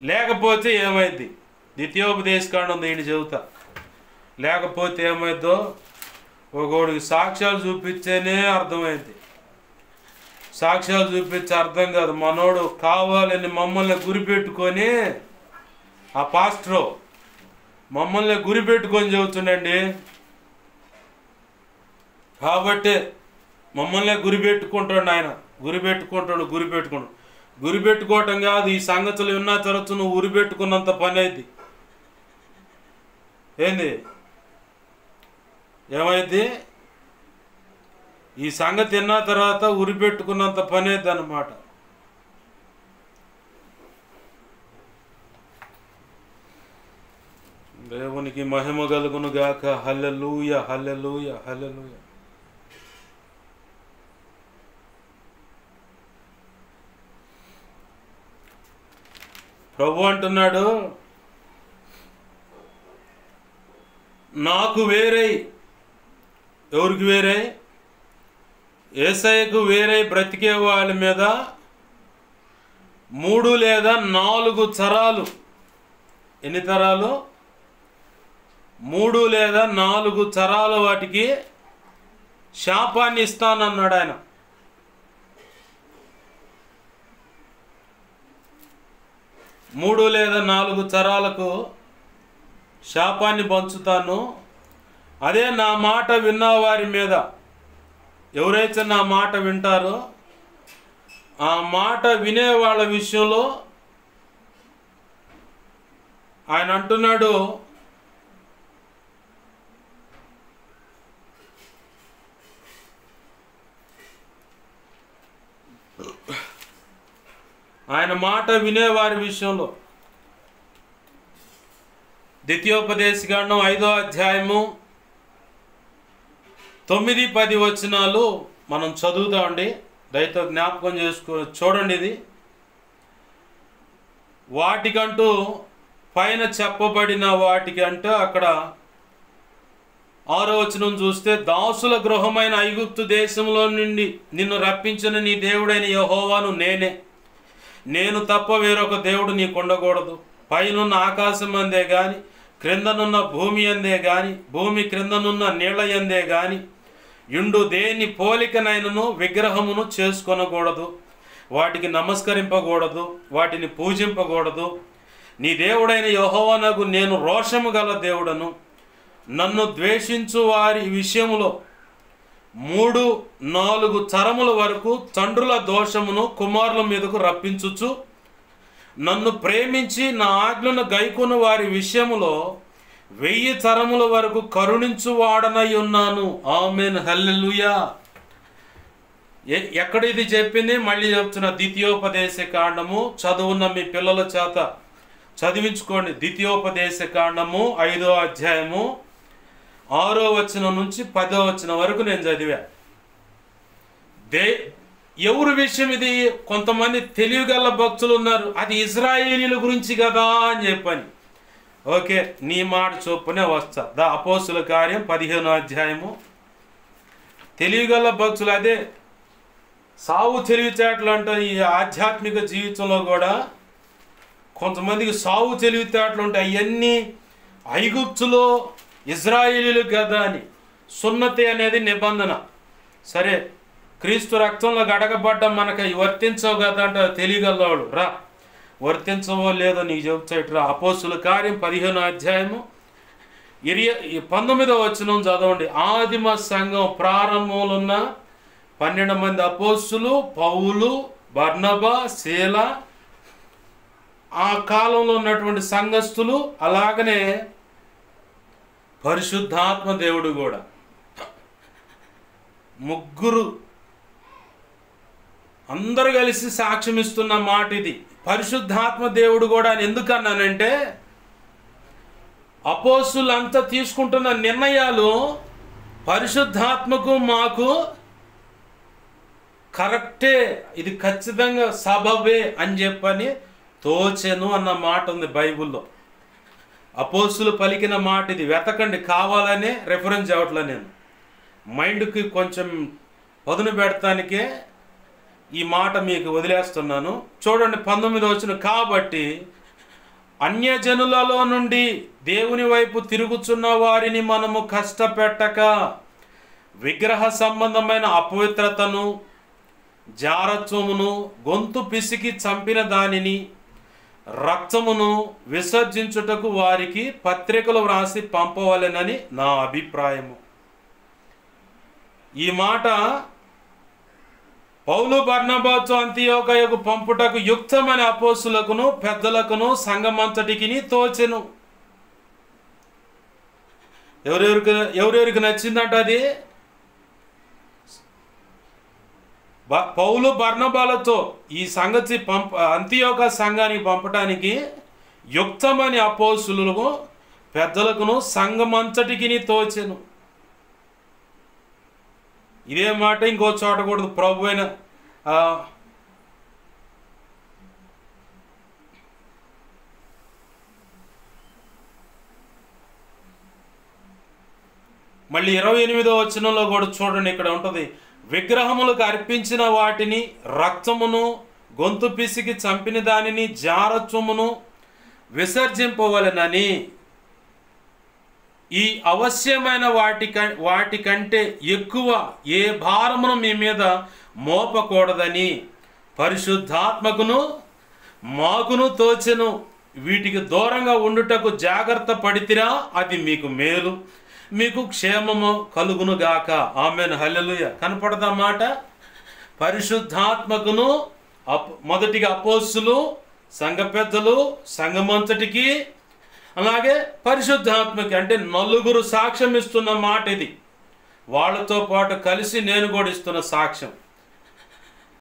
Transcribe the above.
లేకపోతే ఏమైంది? ద్వితీయోపదేశకాండం దీన్ని చెబుతా. లేకపోతే ఏమైందో ఒకడికి సాక్ష్యాలు చూపించేనే అర్థమైంది. సాక్ష్యాలు చూపించే అర్థం కాదు. మనోడు కావాలని మమ్మల్ని గురిపెట్టుకొని, ఆ పాస్టరు మమ్మల్ని గురిపెట్టుకొని చెబుతుండండి. కాబట్టి మమ్మల్ని గురిపెట్టుకుంటాడు ఆయన. గురిపెట్టుకోవటం కాదు. ఈ సంగతులు విన్నా తర్వాత నువ్వు ఉరిపెట్టుకున్నంత పని అయింది. ఏంది ఏమైంది? ఈ సంగతి విన్న తర్వాత ఉరిపెట్టుకున్నంత పని అయింది అన్నమాట. దేవునికి మహిమ కలుగును గాక. హల్లెలూయా, హల్లెలూయా, హల్లెలూయా. ప్రభు అంటున్నాడు, నాకు వేరై, ఎవరికి వేరై? యేసయ్యకు వేరై బ్రతికే వాళ్ళ మీద 3 లేదా 4 తరాలు. ఎన్ని తరాలు? 3 లేదా 4 తరాలు వాటికి శాపాన్ని ఇస్తానన్నాడు ఆయన. మూడు లేదా 4 తరాలకు శాపాన్ని పంచుతాను. అదే నా మాట విన్న వారి మీద, ఎవరైతే నా మాట వింటారో ఆ మాట వినే వాళ్ళ విషయంలో ఆయన అంటున్నాడు, ఆయన మాట వినేవారి విషయంలో ద్వితీయోపదేశకాండం 5వ అధ్యాయము 9-10 వచనాలు మనం చదువుతామండి. దయతో జ్ఞాపకం చూడండి. ఇది వాటికంటూ పైన చెప్పబడిన వాటికి అంటే అక్కడ 6వ వచనం చూస్తే, దాసుల గృహమైన ఐగుప్తు దేశంలో నుండి నిన్ను రప్పించిన నీ దేవుడైన యెహోవాను నేనే. నేను తప్ప వేరొక దేవుడు నీకు ఉండకూడదు. పైనున్న ఆకాశం అందే గాని, క్రిందనున్న భూమి అందే గాని, భూమి క్రిందనున్న నీళ్ల యందే గాని యుండు దేని పోలికనైనను విగ్రహమును చేసుకొనకూడదు. వాటికి నమస్కరింపకూడదు, వాటిని పూజింపకూడదు. నీ దేవుడైన యెహోవానగు నేను రోషము గల దేవుడను. నన్ను ద్వేషించు వారి విషయములో 3-4 తరముల వరకు తండ్రుల దోషమును కుమారుల మీదకు రప్పించుచు, నన్ను ప్రేమించి నా ఆజ్ఞను గైకొను వారి విషయములో 1000 తరముల వరకు కరుణించు వాడనై ఉన్నాను. ఆమేన్, హల్లెలూయా. ఎక్కడ ఇది చెప్పింది? మళ్ళీ చెప్తున్నా. ద్వితీయోపదేశకాండము చదువున్న మీ పిల్లల చేత చదివించుకోండి. ద్వితీయోపదేశకాండము 5వ అధ్యాయము 6వ వచనం నుంచి 10వ వచనం వరకు నేను చదివా. ఎవరి విషయం ఇది? కొంతమంది తెలివిగల భక్తులు ఉన్నారు, అది ఇజ్రాయేలీల గురించి కదా అని చెప్పని. ఓకే, నీ మాట చొప్పునే వస్తా. అపోస్తుల కార్యం 15వ అధ్యాయము. తెలివిగల భక్తులు, అదే సావు తెలివితేటలు అంట. ఈ ఆధ్యాత్మిక జీవితంలో కూడా కొంతమందికి సావు తెలివితేటలు ఉంటాయి. అవన్నీ ఐగుప్తులో ఇజ్రాయేలీలు కదా అని. సున్నతి అనేది నిబంధన. సరే, క్రీస్తు రక్తంలో గడగబడ్డ మనకు వర్తించవు కదా అంటే తెలియగలవాడు. రా, వర్తించవో లేదో నీకు చెబుతాడు. రా, అపోస్తుల కార్యం 15వ అధ్యాయము 19వ వచనం చదవండి. ఆదిమ సంఘం ప్రారంభంలో ఉన్న 12 మంది అపోస్తులు, పౌలు, బర్నబా, శీల, ఆ కాలంలో ఉన్నటువంటి సంఘస్థులు, అలాగనే పరిశుద్ధాత్మ దేవుడు కూడా, ముగ్గురు అందరూ కలిసి సాక్ష్యం ఇస్తున్న మాట ఇది. పరిశుద్ధాత్మ దేవుడు కూడా అని ఎందుకన్నానంటే, అపోస్తులు అంతా తీసుకుంటున్న నిర్ణయాలు పరిశుద్ధాత్మకు మాకు కరెక్టే, ఇది ఖచ్చితంగా సబబే అని చెప్పని తోచెను అన్న మాట ఉంది బైబిల్లో. అపోస్తులు పలికిన మాట ఇది. వెతకండి, కావాలనే రెఫరెన్స్ చేయట్లా. నేను మైండ్కి కొంచెం పదును పెడతానికే ఈ మాట మీకు వదిలేస్తున్నాను. చూడండి 19వ వచనం. కాబట్టి అన్యజనులలో నుండి దేవుని వైపు తిరుగుచున్న వారిని మనము కష్టపెట్టక విగ్రహ సంబంధమైన అపవిత్రతను, జారత్వమును, గొంతు పిసికి చంపిన దానిని, రక్తమును విసర్జించుటకు వారికి పత్రికలు వ్రాసి పంపవలెనని నా అభిప్రాయము. ఈ మాట పౌలు బర్నబాతో అంతియోకయకు పంపుటకు యుక్తమైన అపోస్తులకును పెద్దలకును సంఘమంతటికి తోచెను. ఎవరెవరికి నచ్చిందంట అది? పౌలు బర్నబాలతో ఈ సంగతి అంతియోక సంఘానికి పంపటానికి యుక్తమని అపోస్తులకు పెద్దలకును సంఘమంతటికి తోచెను. ఇదే మాట ఇంకో చోట కూడా ప్రభు అయిన మళ్ళీ 28వ వచనంలో కూడా చూడండి, ఇక్కడ ఉంటుంది, విగ్రహములకు అర్పించిన వాటిని, రక్తమును, గొంతు పిసికి చంపిన దానిని, జారత్వమును విసర్జింపవలెనని. ఈ అవశ్యమైన వాటికంటే ఎక్కువ ఏ భారమును మీ మీద మోపకూడదని పరిశుద్ధాత్మకును మాకును తోచెను. వీటికి దూరంగా ఉండుటకు జాగ్రత్త పడితిరా అది మీకు మేలు, మీకు క్షేమము కలుగునుగాక. ఆమేన్, హల్లెలూయా. కనపడదా మాట? పరిశుద్ధాత్మకును మొదటిగా అపోస్తులు, సంఘ పెద్దలు, సంఘమంతటికి, అలాగే పరిశుద్ధాత్మకి, అంటే నలుగురు సాక్ష్యం ఇస్తున్న మాట ఇది. వాళ్ళతో పాటు కలిసి నేను కూడా ఇస్తున్న సాక్ష్యం.